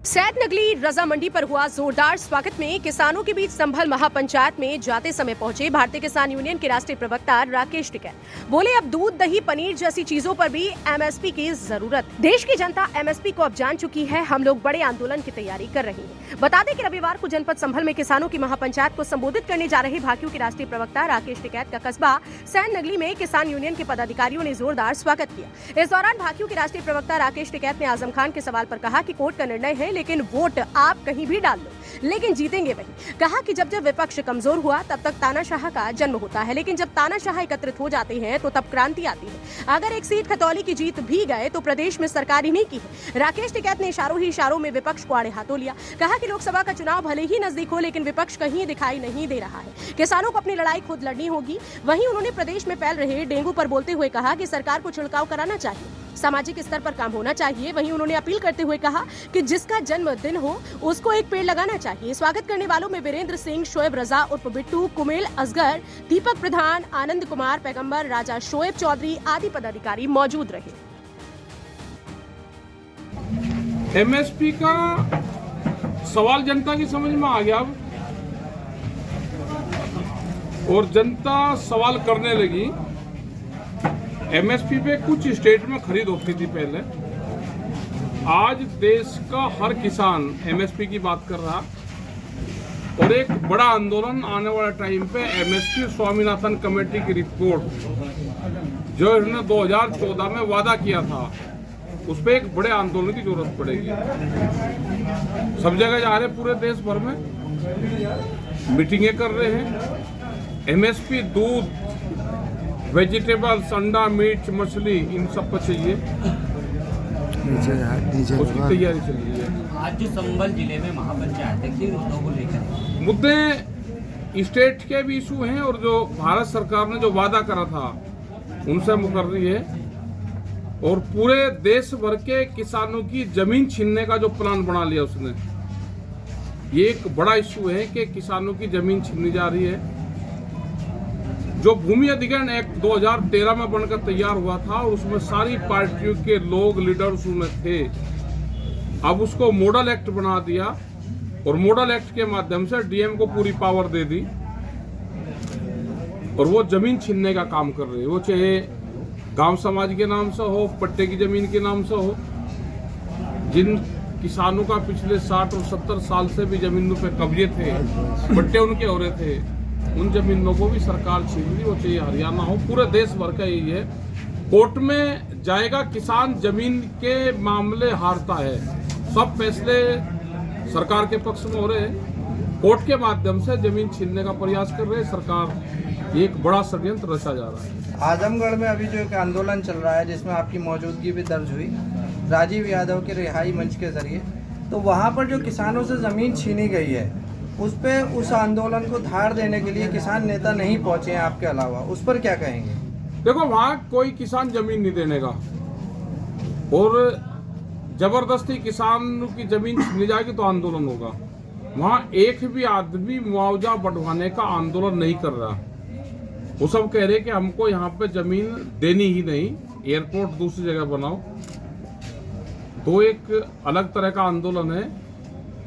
सैद नगली रजा मंडी पर हुआ जोरदार स्वागत में किसानों के बीच संभल महापंचायत में जाते समय पहुंचे भारतीय किसान यूनियन के राष्ट्रीय प्रवक्ता राकेश टिकैत। बोले अब दूध, दही, पनीर जैसी चीजों पर भी एमएसपी की जरूरत। देश की जनता एमएसपी को अब जान चुकी है। हम लोग बड़े आंदोलन की तैयारी कर रहे हैं। बता दें कि रविवार को जनपद संभल में किसानों की महापंचायत को संबोधित करने जा रहे भाकियू के राष्ट्रीय प्रवक्ता राकेश टिकैत का कस्बा सैद नगली में किसान यूनियन के पदाधिकारियों ने जोरदार स्वागत किया। इस दौरान भाकियू के राष्ट्रीय प्रवक्ता राकेश टिकैत ने आजम खान के सवाल पर कहा कि कोर्ट का निर्णय है, लेकिन वोट आप कहीं भी डाल लो, लेकिन जीतेंगे वही। कहा कि जब विपक्ष कमजोर हुआ तब तक तानाशाह का जन्म होता है, लेकिन जब तानाशाह एकत्रित हो जाते हैं तो तब क्रांति आती है। अगर एक सीट खतौली की जीत भी गए तो प्रदेश में सरकार ही नहीं की है। राकेश टिकैत ने इशारों ही इशारों में विपक्ष को आड़े हाथों लिया। कहा कि लोकसभा का चुनाव भले ही नजदीक हो, लेकिन विपक्ष कहीं दिखाई नहीं दे रहा है। किसानों को अपनी लड़ाई खुद लड़नी होगी। वहीं उन्होंने प्रदेश में फैल रहे डेंगू पर बोलते हुए कहा कि सरकार को छिड़काव कराना चाहिए, सामाजिक स्तर पर काम होना चाहिए। वहीं उन्होंने अपील करते हुए कहा कि जिसका जन्मदिन हो उसको एक पेड़ लगाना चाहिए। स्वागत करने वालों में वीरेंद्र सिंह, शोएब रजा उर्फ बिट्टू, कुमेल असगर, दीपक प्रधान, आनंद कुमार, पैगंबर, राजा शोएब चौधरी आदि पदाधिकारी मौजूद रहे। एमएसपी का सवाल जनता की समझ में आ गया अब, और जनता सवाल करने लगी। एमएसपी पे कुछ स्टेट में खरीद होती थी पहले, आज देश का हर किसान एमएसपी की बात कर रहा, और एक बड़ा आंदोलन आने वाले टाइम पे एमएसपी स्वामीनाथन कमेटी की रिपोर्ट जो इन्होंने 2014 में वादा किया था, उस पर एक बड़े आंदोलन की जरूरत पड़ेगी। सब जगह जा रहे, पूरे देश भर में मीटिंगें कर रहे हैं। एमएसपी दूध, वेजिटेबल्स, अंडा, मिर्च, मछली, इन सब पर चाहिए, उसकी तैयारी चल रही है। आज जो संभल जिले में महापंचायत है, किन मुद्दों को लेकर? मुद्दे स्टेट के भी इशू हैं, और जो भारत सरकार ने जो वादा करा था उनसे मुकर रही है, और पूरे देश भर के किसानों की जमीन छीनने का जो प्लान बना लिया उसने। ये एक बड़ा इशू है कि किसानों की जमीन छीनी जा रही है। जो भूमि अधिग्रहण एक्ट 2013 में बनकर तैयार हुआ था, और उसमें सारी पार्टियों के लोग, लीडर्स उसमें थे। अब उसको मॉडल एक्ट बना दिया, और मॉडल एक्ट के माध्यम से डीएम को पूरी पावर दे दी, और वो जमीन छीनने का काम कर रहे हैं। वो चाहे गांव समाज के नाम से हो, पट्टे की जमीन के नाम से हो। जिन किसानों का पिछले 60 और 70 साल से भी जमीनों पे कब्जे थे, पट्टे उनके हो रहे थे, उन जमीनों को भी सरकार छीन ली। वो चाहे हरियाणा हो, पूरे देश भर का यही है। कोर्ट में जाएगा किसान, जमीन के मामले हारता है। सब फैसले सरकार के पक्ष में हो रहे हैं, कोर्ट के माध्यम से जमीन छीनने का प्रयास कर रहे हैं सरकार। ये एक बड़ा षड्यंत्र रचा जा रहा है। आजमगढ़ में अभी जो एक आंदोलन चल रहा है, जिसमें आपकी मौजूदगी भी दर्ज हुई राजीव यादव के रिहाई मंच के जरिए, तो वहाँ पर जो किसानों से ज़मीन छीनी गई है, उस पे उस आंदोलन को धार देने के लिए किसान नेता नहीं पहुंचे हैं आपके अलावा, उस पर क्या कहेंगे? देखो, वहाँ कोई किसान जमीन नहीं देने का, और जबरदस्ती किसान की जमीन छीनी जाएगी तो आंदोलन होगा। वहाँ एक भी आदमी मुआवजा बढ़वाने का आंदोलन नहीं कर रहा। वो सब कह रहे कि हमको यहाँ पे जमीन देनी ही नहीं, एयरपोर्ट दूसरी जगह बनाओ। तो एक अलग तरह का आंदोलन है,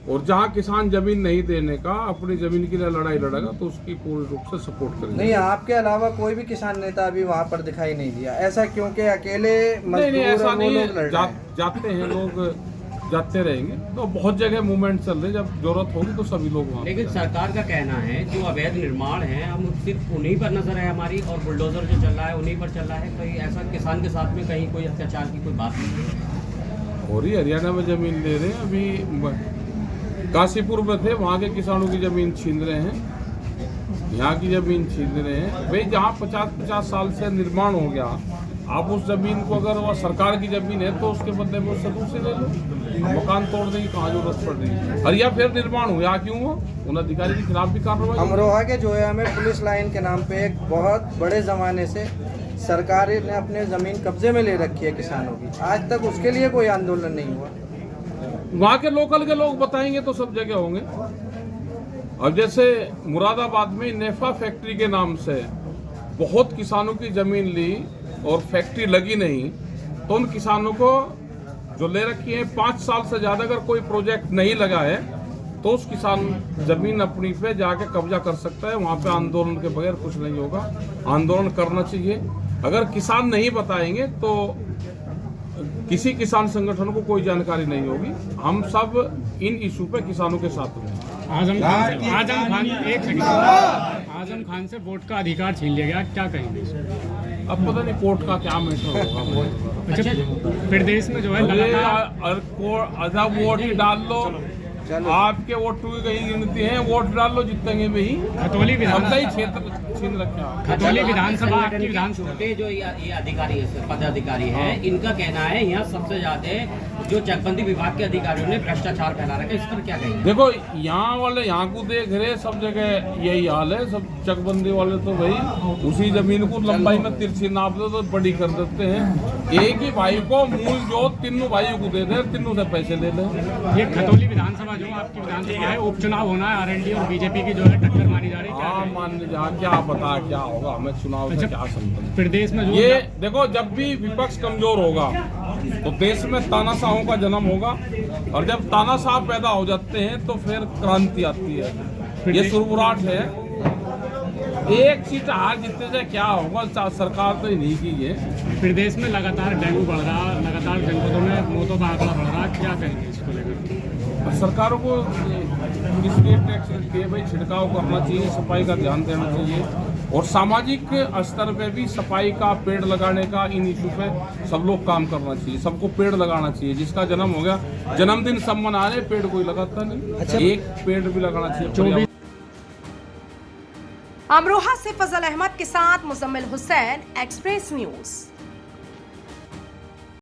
और जहाँ किसान जमीन नहीं देने का, अपनी जमीन के लिए लड़ाई लड़ेगा तो उसकी पूर्ण रूप से सपोर्ट करेंगे। नहीं, आपके अलावा कोई भी किसान नेता अभी वहाँ पर दिखाई नहीं दिया, ऐसा क्योंकि अकेले नहीं, ऐसा नहीं है। जाते हैं लोग, जाते रहेंगे। तो बहुत जगह मूवमेंट चल रहे, जब जरूरत होगी तो सभी लोग वहाँ। लेकिन सरकार का कहना है जो अवैध निर्माण है, हम सिर्फ उन्हीं पर नजर है हमारी, और बुलडोजर जो चल रहा है उन्हीं पर चल रहा है। कहीं ऐसा किसान के साथ में कहीं कोई अत्याचार की कोई बात नहीं है? और ही हरियाणा में जमीन ले रहे हैं। अभी काशीपुर में थे, वहाँ के किसानों की जमीन छीन रहे हैं, यहाँ की जमीन छीन रहे हैं। भाई, जहाँ 50-50 साल से निर्माण हो गया, आप उस जमीन को, अगर वह सरकार की जमीन है तो उसके बदले में उससे दूसरी ले लो। मकान तोड़ने की कहाँ जरूरत पड़ रही है? और या फिर निर्माण हुआ क्यों हो? उन अधिकारी के खिलाफ भी कार्रवाई। अमरोहा के जोया में पुलिस लाइन के नाम पे एक बहुत बड़े जमाने से सरकार ने अपने जमीन कब्जे में ले रखी है किसानों की, आज तक उसके लिए कोई आंदोलन नहीं हुआ। वहाँ के लोकल के लोग बताएंगे तो सब जगह होंगे। अब जैसे मुरादाबाद में नेफा फैक्ट्री के नाम से बहुत किसानों की जमीन ली और फैक्ट्री लगी नहीं, तो उन किसानों को जो ले रखी है 5 साल से ज़्यादा अगर कोई प्रोजेक्ट नहीं लगा है तो उस किसान जमीन अपनी पे जाके कब्जा कर सकता है। वहाँ पे आंदोलन के बगैर कुछ नहीं होगा, आंदोलन करना चाहिए। अगर किसान नहीं बताएंगे तो किसी किसान संगठन को कोई जानकारी नहीं होगी। हम सब इन इशू पे किसानों के साथ हैं। आजम खान से वोट का अधिकार छीन लिया गया, क्या कहेंगे? अब पता नहीं कोर्ट का क्या मैटर होगा। अच्छा, प्रदेश में जो है आधा वोट ही डाल लो, आपके वोट की कहीं गिनती है, वोट डाल लो जीतेंगे में ही। खतौली सबसे ही क्षेत्र छीन रखा है। खतौली विधानसभा आपकी विधानसभा छोटे जो ये अधिकारी है, पदाधिकारी है, इनका कहना है यहाँ सबसे ज्यादा जो चकबंदी विभाग के अधिकारियों ने भ्रष्टाचार फैला रखा है। इस पर क्या कहेंगे? देखो यहाँ वाले यहाँ को देख रहे, सब जगह यही हाल है। सब चकबंदी वाले तो भाई उसी जमीन को लंबाई में तिरछी नाप दो तो बड़ी कर देते हैं। एक ही भाई को मूल जो तीनों भाइयों को दे दे, तीनों से पैसे ले ले। ये खतौली विधानसभा जो आपकी विधानसभा है, उपचुनाव होना है, आरएलडी और बीजेपी की जो है टक्कर मानी जा रही है, हाँ मान लीजिए, क्या पता क्या होगा, हमें चुनाव से क्या संबंध। प्रदेश में जो ये देखो, जब भी विपक्ष कमजोर होगा तो देश में तानाशाहों का जन्म होगा, और जब तानाशाह पैदा हो जाते हैं तो फिर क्रांति आती है। ये शुरुआत है। एक सीट हार जीतने से क्या होगा, सरकार तो नहीं की है। प्रदेश में लगातार डेंगू बढ़ रहा, लगातार जनपदों में मौतों का आंकड़ा बढ़ रहा, क्या कहेंगे इसको लेकर? सरकारों को इसके टैक्स के भाई छिड़काव करना चाहिए, सफाई का ध्यान देना चाहिए, और सामाजिक स्तर पे भी सफाई का, पेड़ लगाने का, इन इशू पे सब लोग काम करना चाहिए। सबको पेड़ लगाना चाहिए। जिसका जन्म हो गया, जन्मदिन सब मना रहे, पेड़ कोई लगाता नहीं। अच्छा, एक पेड़ भी लगाना चाहिए। अमरोहा से फजल अहमद के साथ मुजम्मिल हुसैन, एक्सप्रेस न्यूज।